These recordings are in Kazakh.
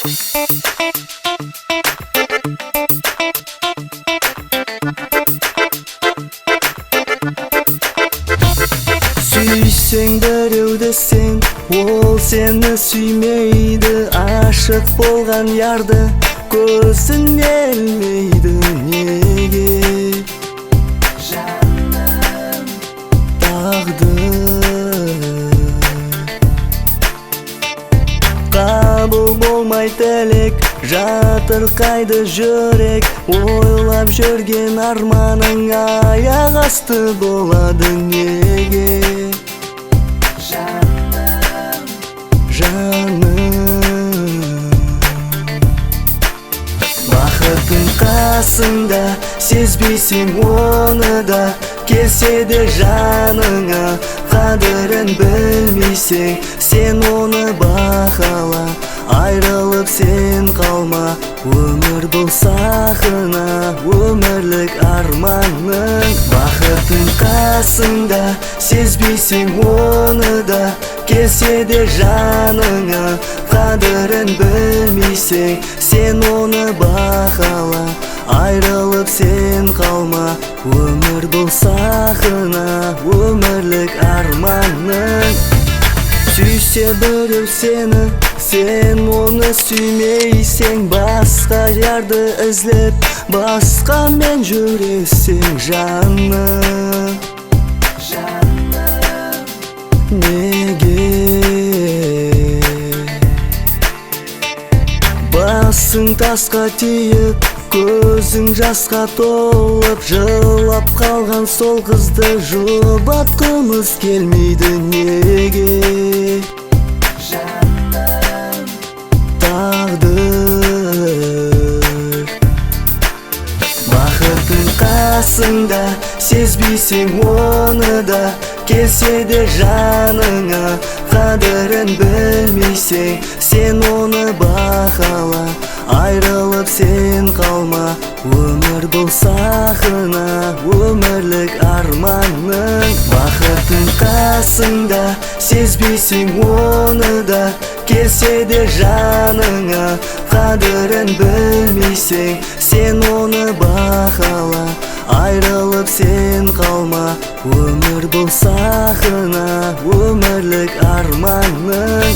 Сүйсең біреуді сен, ол сені сүймейді. Ашық болған ярды көзін ілмейді. Неге? Жаным, тағдыр қабыл болмай тілек, жатырқайды жүрек. Ойлап жүрген арманың аяқ асты болады. Неге? Жаным, бақытың қасыңда, сезбейсің оны да. Келсе де жаныңа, қадірін білмейсің, сен оны бақала. Айрылып сен қалма, өмір бұл сақына, өмірлік арманың. Бақытың қасыңда, сезбейсің оны да. Келсе де жаныңа, қадірін білмейсің, сен оны бақала. Айрылып сен қалма, өмір бұл сақына, өмірлік арманың. Сүйсе біреу сені, сен оны сүймейсің. Басқа ярды ізлеп, басқамен жүресің. Жаным, неге? Басың тасқа тиіп, көзің жасқа толып, жылап қалған сол қызды жұбатқымыз келмейді. Неге? Жаным, тағдыр бақытың қасыңда, сезбейсің оны да. Келсе де жаныңа, қадірін білмейсің, сен оны бақала. Айрылып сен қалма, өмір бұл сақына, өмірлік арманың. Бақытың қасыңда, сезбейсің оны да. Келсе де жаныңа, қадірін білмейсің, сен оны бақала. Айрылып сен қалма, өмір бұл сақына, өмірлік арманың.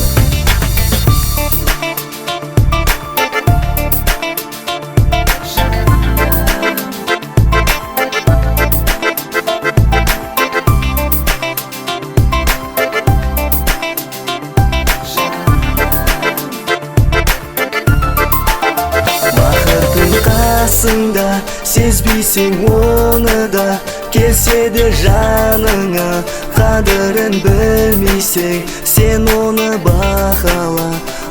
Қасыңда, сезбейсің оны да. Келсе де жаныңа, қадірін білмейсің, сен оны бақала.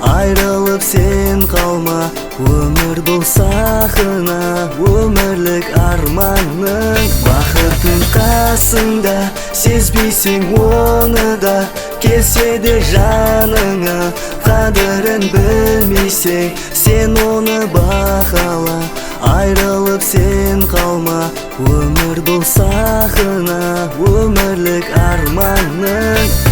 Айрылып сен қалма, өмір бұл сақына, өмірлік арманың. Бақытың қасыңда, сезбейсің оны да. Келсе де жаныңа, қадірін білмейсің, сен оны бақала. Айрылып сен қалма, өмір бұл сақына, өмірлік арманың.